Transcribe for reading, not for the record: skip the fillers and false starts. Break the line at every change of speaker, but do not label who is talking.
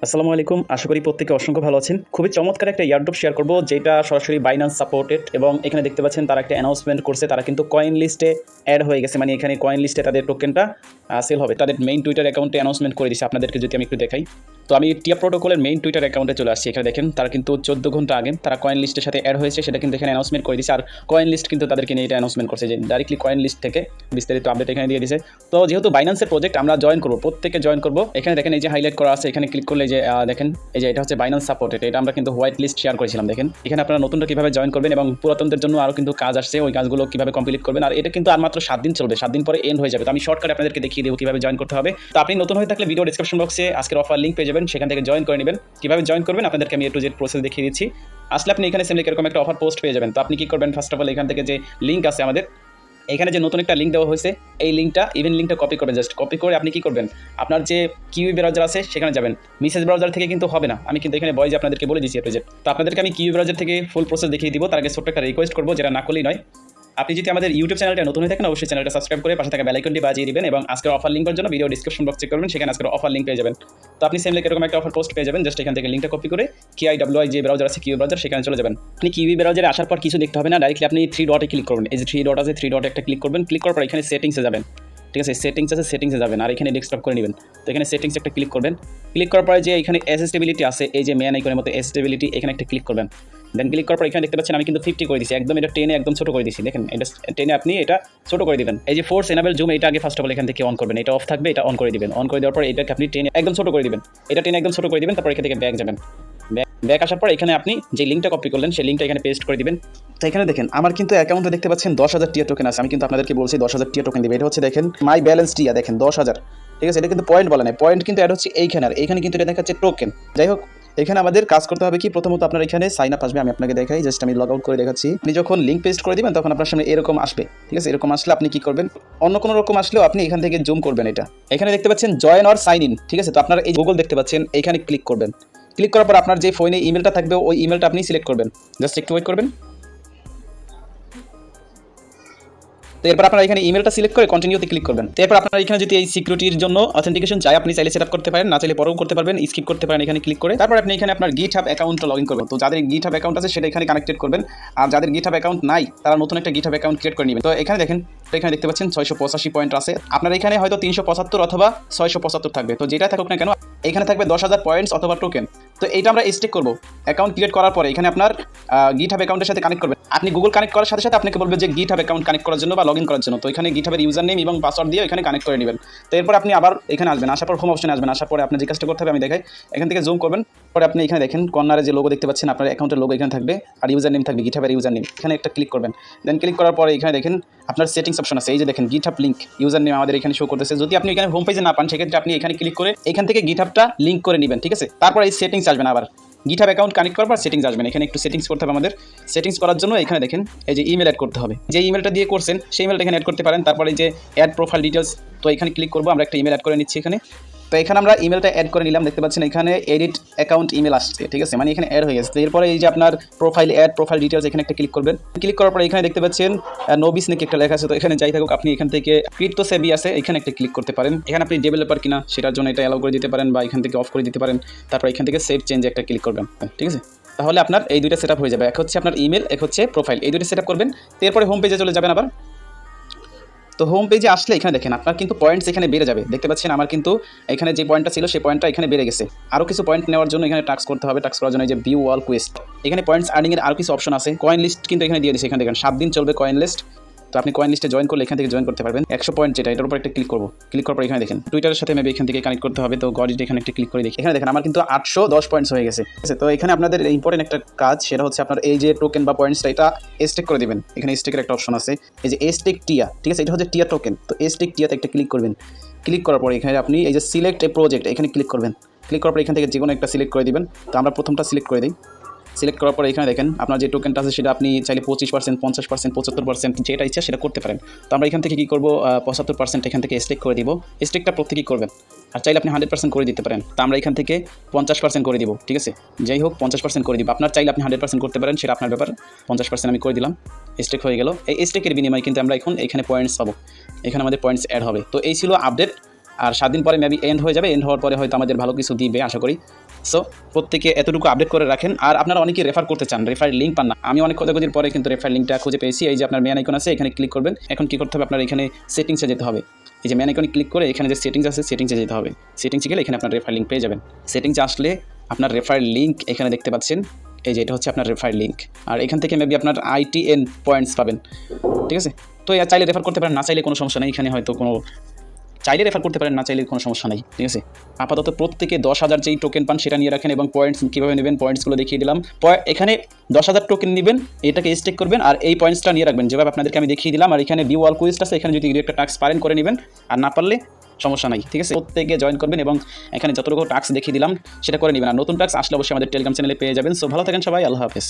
আসসালামু আলাইকুম। আশা করি প্রত্যেকে অসংখ্য ভালো আছেন। খুবই চমৎকার একটা এয়ারড্রপ শেয়ার করব, যেটা সরাসরি বাইন্যান্স সাপোর্টেড এবং এখানে দেখতে পাচ্ছেন তারা একটা অ্যানাউন্সমেন্ট করছে। তারা কিন্তু কয়েন লিস্টে অ্যাড হয়ে গেছে, মানে এখানে কয়েন লিস্টে তাদের টোকেনটা সেল হবে। তাদের মেইন টুইটার অ্যাকাউন্টে অ্যানাউন্সমেন্ট করে দিচ্ছে। আপনাদেরকে যদি আমি একটু দেখাই, তো আমি টিয়া প্রোটোকলের মেইন টুইটার অ্যাকাউন্টে চলে আসছি। এখানে দেখেন তারা কিন্তু 14 ঘন্টা আগে তারা কয়েন লিস্টের সাথে অ্যাড হয়েছে, সেটা কিন্তু এখানে অ্যানাউন্সমেন্ট করে দিচ্ছে। আর কয়েন লিস্ট কিন্তু তাদেরকে নিয়ে এটা অ্যানাউন্সমেন্ট করছে যে ডাইরেক্টলি কয়েন লিস্ট থেকে বিস্তারিত আপডেট এখানে দিয়ে দিয়েছে। তো যেহেতু বাইন্যান্সের প্রজেক্ট আমরা জয়েন করবো, প্রত্যেকে জয়েন করবো। এখানে দেখেন এই যে হাইলাইট করা আছে, এখানে ক্লিক করলে যে দেখেন এই যে এটা হচ্ছে বাইন্যান্স সাপোর্টেড। এটা আমরা কিন্তু হোয়াইট লিস্ট শেয়ার করেছিলাম। দেখেন এখানে আপনারা নতুনটা কীভাবে জয়েন করবেন এবং পুরাতনদের জন্য আরও কিন্তু কাজ আসছে, ওই কাজগুলো কীভাবে কমপ্লিট করবেন। আর এটা কিন্তু আর মাত্র 7 দিন চলবে, 7 দিন পরে এন্ড হয়ে যাবে। তো আমি শর্টকাট আপনাদেরকে দেখিয়ে দেবো কীভাবে জয়েন করতে হবে। তো আপনি নতুন হয়ে থাকলে ভিডিও ডিসক্রিপশন বক্সে আজকের অফার লিঙ্ক পেয়ে যাবেন, সেখান থেকে জয়েন করে নেবেন। কীভাবে জয়েন করবেন আপনাদেরকে আমি টু জেড প্রসেস দেখিয়ে দিচ্ছি। আসলে আপনি এখানে সিম্পলি এরকম একটা অফার পোস্ট পেয়ে যাবেন। তো আপনি কী করবেন, ফার্স্ট অফ অল এখান থেকে যে লিঙ্ক আছে আমাদের, এখানে যে নতুন একটা লিঙ্ক দেওয়া হয়েছে, এই লিঙ্কটা ইভেন লিঙ্কটা কপি করবেন। জাস্ট কপি করে আপনি কী করবেন, আপনার যে কিউই ব্রাউজার আছে সেখানে যাবেন। মেসেজ ব্রাউজার থেকে কিন্তু হবে না, আমি কিন্তু এখানে বয়েজ আপনাদেরকে বলে দিচ্ছি প্রজেক্ট। তো আপনাদেরকে আমি কিউই ব্রাউজার থেকে ফুল প্রসেস দেখিয়ে দিব। তার আগে ছোট্ট একটা রিকোয়েস্ট করবো, যেটা না করলেই নয়। আপনি যদি আমাদের ইউটিউব চ্যানেলটা নতুন হয়ে থাকেন, অবশ্যই চ্যানেলটা সাবস্ক্রাইব করে পাশে থাকা বেল আইকনটি বাজিয়ে দিবেন এবং আজকের অফার লিঙ্কের জন্য ভিডিও ডিসক্রিপশন বক্স চেক করবেন, সেখানে আজকের অফার লিঙ্ক পেয়ে যাবেন। তো আপনি সেম এরকম একটা অফার পোস্ট পেয়ে যাবেন। জাস্ট এখান থেকে লিঙ্কটা কপি করে কিআইডব্লিউআই যে ব্রাউজার আছে, কিউ ব্রাউজার, সেখানে চলে যাবেন। আপনি কিউই ব্রাউজারে আসার পর কিছু দেখতে হবে না, ডাইরেক্টলি আপনি 3 ডটে ক্লিক করবেন। এই যে 3 ডট আছে, 3 ডটে একটা ক্লিক করবেন। ক্লিক করার পর এখানে সেটিংসে যাবেন। ঠিক আছে, সেটিংস আছে, সেটিংসে যাবেন আর এখানে ডেস্কটপ করে নেবেন। তো এখানে সেটিংস একটা ক্লিক করবেন। ক্লিক করার পরে যে এখানে অ্যাসেসিবিলিটি আছে, এই যে ম্যান আইকনের মতো অ্যাসেসিবিলিটি, এখানে একটা ক্লিক করবেন। দেন ক্লিক করার পর এখানে দেখতে পাচ্ছেন আমি কিন্তু 50 করে দিচ্ছি, একদম এটা টেনে একদম ছোটো করে দিচ্ছি। দেখেন এটা টেনে আপনি এটা ছোটো করে দিবেন। এই যে ফোর্স এনাবেল জুম, এটা আগে ফার্স্ট অফ অল এখান থেকে অন করবেন। এটা অফ থাকবে, এটা অন করে দিবেন। অন করে দেওয়ার পর এটাকে আপনি টেনে একদম ছোটো করে দিবেন। এটা টেনে একদম ছোটো করে দিবেন। তারপর এখান থেকে ব্যাক যাবেন। ব্যাক আসার পর এখানে আপনি যে লিঙ্কটা কপি করলেন সেই লিঙ্কটা এখানে পেস্ট করে দিবেন। তো এখানে দেখেন আমার কিন্তু অ্যাকাউন্টে দেখতে পাচ্ছেন 10,000 টিয়া টোকেন আছে। আমি কিন্তু আপনাদেরকে বলছি 10,000 টিয়া টোকেন দিবে। এটা হচ্ছে দেখেন মাই ব্যালেন্স টিয়া, দেখেন 10,000। ঠিক আছে, এটা কিন্তু পয়েন্ট বলা নাই, পয়েন্ট কিন্তু অ্যাড হচ্ছে এইখানে। আর এইখানে কিন্তু এটা দেখাচ্ছে টোকেন। যাই হোক, এখানে আমাদের কাজ করতে হবে কি, প্রথমত আপনার এখানে সাইন আপ আসবে। আমি আপনাকে দেখাই, জাস্ট আমি লগ আউট করে দেখাচ্ছি। আপনি যখন লিঙ্ক পেস্ট করে দিবেন তখন আপনার সামনে এরকম আসবে। ঠিক আছে, এরকম আসলে আপনি কি করবেন, অন্য কোনো রকম আসলেও আপনি এখান থেকে জুম করবেন। এটা এখানে দেখতে পাচ্ছেন জয়েন অর সাইন ইন। ঠিক আছে, তো আপনার এই গুগল দেখতে পাচ্ছেন, এইখানে ক্লিক করবেন। ক্লিক করার পর আপনার যে ফোনে ইমেলটা থাকবে ওই ইমেলটা আপনি সিলেক্ট করবেন। জাস্ট একটু ওয়েট করবেন। তো এরপর আপনারা এখানে ইমেলটা সিলেক্ট করে কন্টিনিউতে ক্লিক করবেন। এরপর আপনারা এখানে যদি এই সিকিউরিটির জন্য অথেন্টিকেশন চাই, আপনি চাইলে সেটআপ করতে পারেন, না চাইলে পরেও করতে পারবেন, স্কিপ করতে পারেন এখানে ক্লিক করে। তারপর আপনি এখানে আপনার গিটহাব অ্যাকাউন্টটা লগইন করবেন। তো যাদের গিটহাব অ্যাকাউন্ট আছে সেটা এখানে কানেক্টেড করবেন, আর যাদের গিটহাব অ্যাকাউন্ট নাই তারা নতুন একটা গিটহাব অ্যাকাউন্ট ক্রিয়েট করে নেবেন। তো এখানে দেখেন, এখানে দেখতে পাচ্ছেন 685 পয়েন্ট আছে। আপনার এখানে হয়তো 375 অথবা 675 থাকবে। তো যেটা থাকুক না কেন, এখানে থাকবে 10,000 পয়েন্টস অথবা টোকেন। তো এইটা আমরা স্টেক করবো। অ্যাকাউন্ট ক্রিয়েট করার পরে এখানে আপনার গিটহাব অ্যাকাউন্টের সাথে কানেক্ট করবেন। আপনি গুগল কানেক্ট করার সাথে সাথে আপনাকে বলবে যে গিটহাব অ্যাকাউন্ট কানেক্ট করার জন্য বা লগ ইন করার জন্য। তো এখানে গিটহাবের ইউজার নেম এবং পাসওয়ার্ড দিয়ে এখানে কানেক্ট করে নেবেন। তো এরপর আপনি আবার এখানে আসবেন, আসার পর হোম অপশনে আসবেন। আসার পরে আপনার যে কাজটা করতে হবে আমি দেখাই, এখান থেকে জুম করবেন। পরে আপনি এখানে দেখেন কর্নারে যে লোগো দেখতে পাচ্ছেন, আপনার অ্যাকাউন্টের লোগো এখানে থাকবে আর ইউজার নেম থাকবে, গিটহাবের ইউজার নেম। এখানে একটা ক্লিক করবেন। দেন ক্লিক করার পরে এখানে দেখেন আপনার সেটিংস অপশন আছে। এই যে দেখেন গিটহাব লিঙ্ক ইউজার নেম আমাদের এখানে শো করতেছে। যদি আপনি এখানে হোম পেজে না পান, সেক্ষেত্রে আপনি এখানে ক্লিক করে এখান থেকে গিটহাবটা লিঙ্ক করে নেবেন। ঠিক আছে, তারপর এই সেটিংস আসবেন। আবার গিটহাব অ্যাকাউন্ট কানেক্ট করার পর সেটিংস আসবেন। এখানে একটু সেটিংস করতে হবে আমাদের। সেটিংস করার জন্য এখানে দেখেন এই যে ইমেল অ্যাড করতে হবে। যে ইমেলটা দিয়ে করছেন সেই ইমেলটা এখানে অ্যাড করতে পারেন। তারপরে এই যে অ্যাড প্রোফাইল ডিটেলস, তো এখানে ক্লিক করবো। আমরা একটা ইমেল অ্যাড করে নিচ্ছি এখানে। তো এখানে আমরা ইমেলটা অ্যাড করে নিলাম। দেখতে পাচ্ছেন এখানে এডিট অ্যাকাউন্ট ইমেল আসছে। ঠিক আছে, মানে এখানে অ্যাড হয়ে গেছে। এরপরে এই যে আপনার প্রোফাইল অ্যাড প্রোফাইল ডিটেলস, এখানে একটা ক্লিক করবেন। ক্লিক করার পরে এখানে দেখতে পাচ্ছেন নোবিস নাকি একটা লেখা আছে। তো এখানে যাই থাকুক, আপনি এখান থেকে ক্রিপ্টো সেভি আছে, এখানে একটা ক্লিক করতে পারেন। এখানে আপনি ডেভেলপার কিনা সেটার জন্য এটা অ্যালাউ করে দিতে পারেন বা এখান থেকে অফ করে দিতে পারেন। তারপর এখান থেকে সেভ চেঞ্জে একটা ক্লিক করবেন। ঠিক আছে, তাহলে আপনার এই দুইটা সেটআপ হয়ে যাবে। এক হচ্ছে আপনার ইমেল, এক হচ্ছে প্রোফাইল, এই দুইটা সেটআপ করবেন। এরপরে হোম পেজে চলে যাবেন আবার। তো হোম পেজে আসলে এখানে দেখেন আপনার কিন্তু পয়েন্টস এখানে বেড়ে যাবে। দেখতে পাচ্ছেন আমার কিন্তু এখানে যে পয়েন্টটা ছিল সেই পয়েন্টটা এখানে বেড়ে গেছে। আরও কিছু পয়েন্ট নেওয়ার জন্য এখানে টাস্ক করতে হবে। টাস্ক করার জন্য এই যে ভিউ অল কোয়েস্ট, এখানে পয়েন্টস আর্নিংয়ের আরও কিছু অপশন আছে। কয়েন লিস্ট কিন্তু এখানে দিয়ে দিচ্ছে। এখানে দেখেন 7 দিন চলবে কয়েন লিস্ট। তো আপনি কয়েন লিস্টে জয়েন করলে এখান থেকে জয়েন করতে পারবেন। 100 পয়েন্ট যেটা, এটার উপর একটা ক্লিক করবো। ক্লিক করার পর এখানে দেখেন টুইটারের সাথে মেবি এখান থেকে কানেক্ট করতে হবে। তো গডিট এখানে একটা ক্লিক করে দেখি। এখানে দেখেন আমার কিন্তু 810 পয়েন্টস হয়ে গেছে। ঠিক আছে, তো এখানে আপনাদের ইম্পর্টেন্ট একটা কাজ, সেটা হচ্ছে আপনার এই যে টোকেন বা পয়েন্টসটা এটা স্টেক করে দিবেন। এখানে স্টেকের একটা অপশন আছে, এই যে স্টেক টিয়া। ঠিক আছে, এটা হচ্ছে টিয়া টোকেন। তো স্টেক টিয়াতে একটা ক্লিক করবেন। ক্লিক করার পরে এখানে আপনি এই যে সিলেক্ট এ প্রজেক্ট, এখানে ক্লিক করবেন। ক্লিক করার পর এখান থেকে যে কোনো একটা সিলেক্ট করে দিবেন। তো আমরা প্রথমটা সিলেক্ট করে দিই। সিলেক্ট করার পরে এখানে দেখেন আপনার যে টোকেনটা আছে সেটা আপনি চাইলে 25%, 50%, 75% যেটা ইচ্ছা সেটা করতে পারেন। তো আমরা এখান থেকে কী করবো, 75% এখান থেকে স্টেক করে দিব। স্টেকটা প্রত্যেকেই করবেন, আর চাইলে আপনি 100% করে দিতে পারেন। তো আমরা এখান থেকে 50% করে দিব। ঠিক আছে, যাই হোক 50% করে দিব। আপনার চাইলে আপনি 100% করতে পারেন, সেটা আপনার ব্যাপার। 50% আমি করে দিলাম, স্টেক হয়ে গেল। এই স্টেকের বিনিময়ে কিন্তু আমরা এখন এখানে পয়েন্টস পাবো, এখানে আমাদের পয়েন্টস অ্যাড হবে। তো এই ছিল আপডেট। আর 7 দিন পরে মেবি এন্ড হয়ে যাবে। এন্ড হওয়ার পরে হয়তো আমাদের ভালো কিছু দিবে আশা করি। সো প্রত্যেকে এতটুকু আপডেট করে রাখেন। আর আপনারা অনেকেই রেফার করতে চান, রেফার লিঙ্ক পান না। আমি অনেক খোঁজাখুঁজির পরে কিন্তু রেফার লিঙ্কটা খুঁজে পেয়েছি। এই যে আপনার মেন আইকন আছে, এখানে ক্লিক করবেন। এখন কী করতে হবে, আপনার এখানে সেটিংসে যেতে হবে। এই যে মেন আইকনে ক্লিক করে এখানে যে সেটিংস আছে, সেটিংসে যেতে হবে। সেটিংসে গেলে এখানে আপনার রেফার লিঙ্ক পেয়ে যাবেন। সেটিংসে আসলে আপনার রেফার লিঙ্ক এখানে দেখতে পাচ্ছেন। এই যে এটা হচ্ছে আপনার রেফার লিঙ্ক। আর এখান থেকে মেবি আপনার ITN পয়েন্টস পাবেন, ঠিক আছে। তো চাইলে রেফার করতে পারেন, না চাইলে কোনো সমস্যা নেই। এখানে হয়তো কোনো চাইলে রেফার করতে পারেন, না চাইলে কোনো সমস্যা নেই, ঠিক আছে। আপাতত প্রত্যেকে 10,000 যেই টোকেন পান সেটা নিয়ে রাখেন এবং পয়েন্টস কীভাবে নেবেন পয়েন্টসগুলো দেখিয়ে দিলাম। এখানে 10,000 টোকেন নেবেন, এটাকে স্টেক করবেন আর এই পয়েন্টসটা নিয়ে রাখবেন, যেভাবে আপনাদেরকে আমি দেখিয়ে দিলাম। আর এখানে ভিউ অল কুইস্ট আছে, এখানে যদি একটা টাস্ক পারেন করে নেবেন, আর না পারলে সমস্যা নাই, ঠিক আছে। প্রত্যেকে জয়েন করবেন এবং এখানে যতটুকু টাস্ক দেখিয়ে দিলাম সেটা করে নেবেন। আর নতুন টাস্ক আসলে অবশ্যই আমাদের টেলিগ্রাম চ্যানেলে পেয়ে যাবেন। সো ভালো থাকেন সবাই, আল্লাহ হাফেজ।